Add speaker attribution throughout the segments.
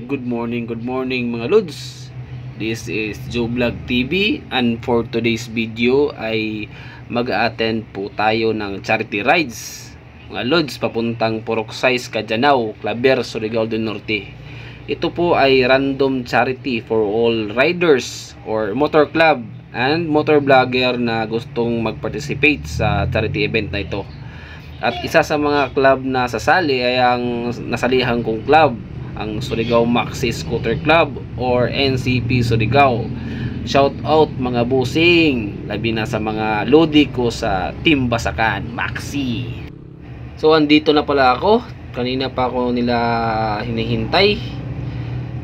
Speaker 1: Good morning mga Lods. This is Joe Vlog TV and for today's video ay mag-a-attend po tayo ng charity rides mga Lods papuntang Purok-Size, Kajanao, Claver, Surigao del Norte. Ito po ay random charity for all riders or motor club and motor vlogger na gustong mag-participate sa charity event na ito. At isa sa mga club na sasali ay ang nasalihan kong club, ang Surigao Maxi Scooter Club or NCP Surigao. Shout out mga busing, labi na sa mga lodi ko sa Team Basakan Maxi. So andito na pala ako, kanina pa ako nila hinihintay.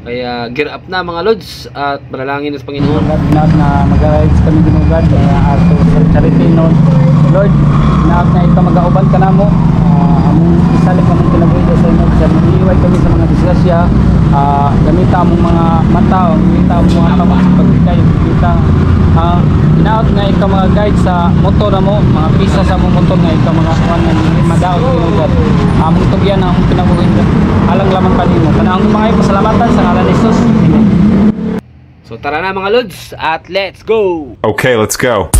Speaker 1: Kaya gear up na mga Lods at manalangin sa Panginoon.
Speaker 2: Na mag-rides kami ginugad ato sa charity noon. Lord, inaap na ito mag-auban ka na mo. Among isalig among kinabuhi sa inyo. Sa maniiway kami sa mga disgrasya. Gamita among mga mata, gamita among mga kamot sa pagkikay. Inaap nga ikaw mga guide sa motor mo, mga pisa sa among motor nga ikaw mga kuwan nga madaot ginugad. Among tugyan among kinabuhi. Alang lamang kanimo. Kanang mga pasalamatan sa ngalan ni Jesus. Amen.
Speaker 1: So tara na mga Lods at let's go!
Speaker 3: Okay, let's go.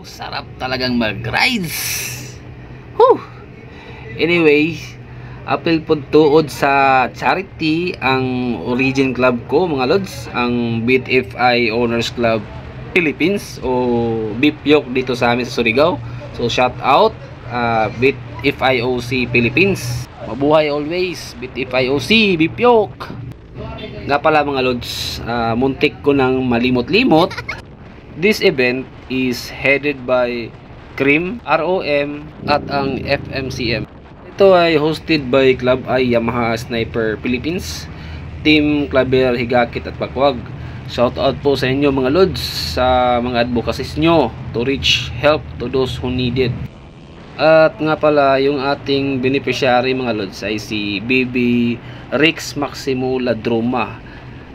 Speaker 1: Sarap talagang mag-rides. Anyway, apil po tuod sa charity ang origin club ko mga Lods, ang Beat FI Owners Club Philippines o Beef Yoke dito sa amin sa Surigao. So shout out Beat FIOC Philippines. Mabuhay always Beat FIOC Beef Yoke. Nga pala mga Lods, muntik ko nang malimot-limot. This event is headed by CRIM, ROM at ang FMCM. Ito ay hosted by Club I Yamaha Sniper Philippines, Team Claver, Higakit at Bakwag. Shout out po sa inyo mga Lods sa mga advocacies nyo to reach help to those who need it. At nga pala yung ating beneficiary mga Lods ay si Baby Rix Maximo Ladroma,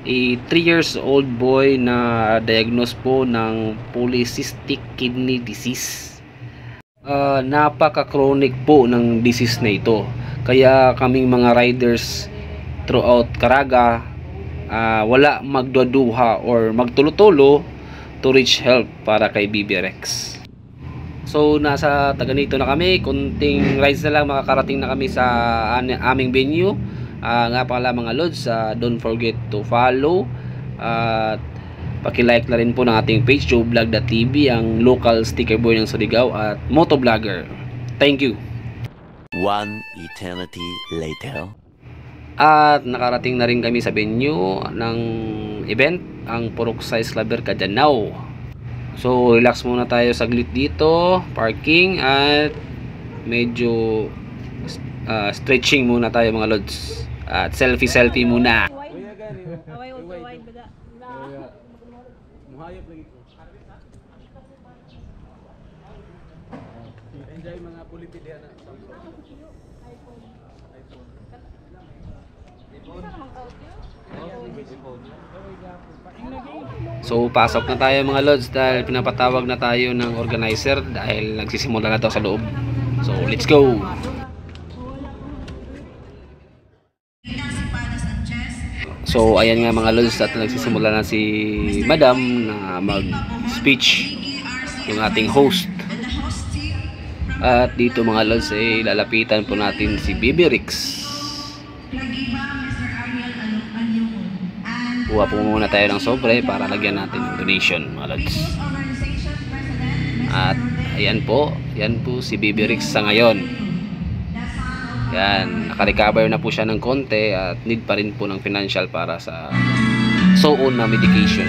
Speaker 1: a 3 years old boy na diagnose po ng polycystic kidney disease. Napaka-chronic po ng disease na ito. Kaya kaming mga riders throughout Caraga, wala magduduha or magtulo-tulo to reach help para kay BB Rex. So nasa Taganito na kami, kunting rides na lang makakarating na kami sa aming venue. Nga pala mga Lods, don't forget to follow at paki-like na rin po ng ating page Joe Vlog.tv, ang local sticker boy ng Surigao at motovlogger. Thank you.
Speaker 4: One eternity later.
Speaker 1: At nakarating na rin kami sa venue ng event, ang Purok-Size Claver, Kajanao. So relax muna tayo saglit dito, parking at medyo stretching muna tayo mga Lods. At selfie muna.
Speaker 2: Enjoy mga pulipidya na
Speaker 1: So pasok na tayo mga Lods dahil pinapatawag na tayo ng organizer dahil nagsisimula na daw sa loob. So let's go. So ayan nga mga Lods, at nagsisimula na si Madam na mag-speech, yung ating host. At dito mga Lods ay lalapitan po natin si BB Rix. Kuha po muna tayo ng sobre para lagyan natin yung donation mga Lods. At ayan po si BB Rix sa ngayon. Yan, naka-recover na po siya ng konti at need pa rin po ng financial para sa so-on na medication.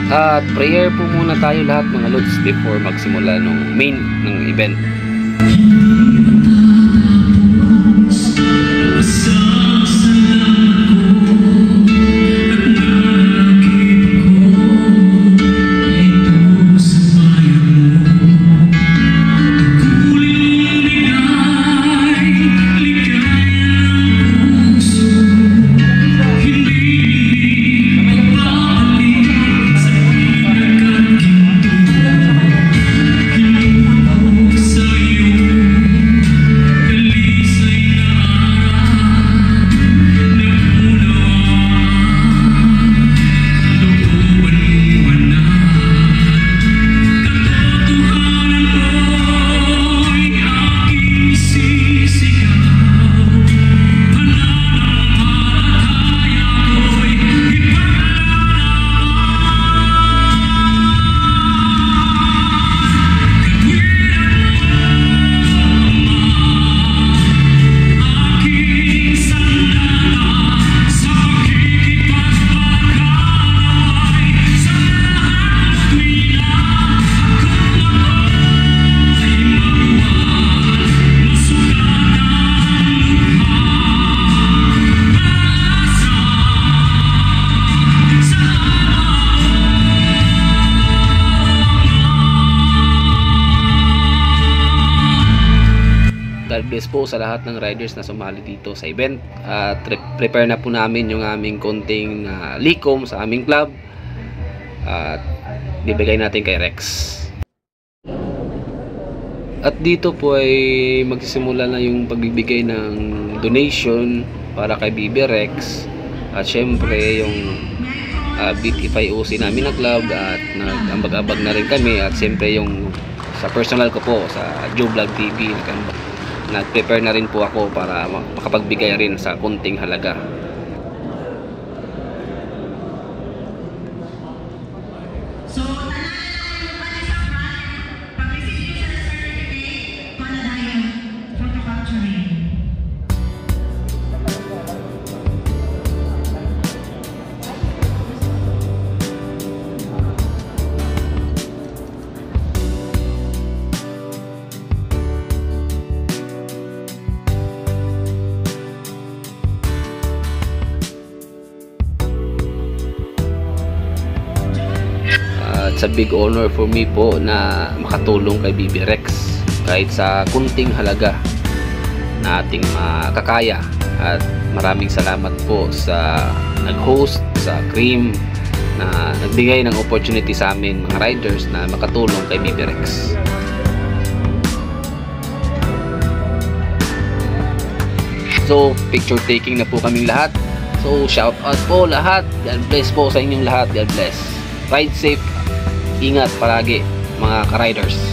Speaker 1: At prayer po muna tayo lahat mga lods before magsimula ng main ng event. God bless po sa lahat ng riders na sumali dito sa event. At prepare na po namin yung aming konting likom sa aming club. At bibigay natin kay Rex. At dito po ay magsisimula na yung pagbibigay ng donation para kay BB Rex. At syempre yung BTFIOC namin na club at nag-ambag-ambag na rin kami. At syempre yung sa personal ko po sa Joe Vlog TV nag-prepare na rin po ako para makapagbigay rin sa konting halaga. It's a big honor for me po na makatulong kay BB Rex kahit sa kunting halaga na ating makakaya. At maraming salamat po sa nag-host, sa Cream na nagbigay ng opportunity sa amin mga riders na makatulong kay BB Rex. So picture taking na po kaming lahat. So shout out po lahat. God bless po sa inyong lahat. God bless. Ride safe. Ingat palagi mga ka-riders.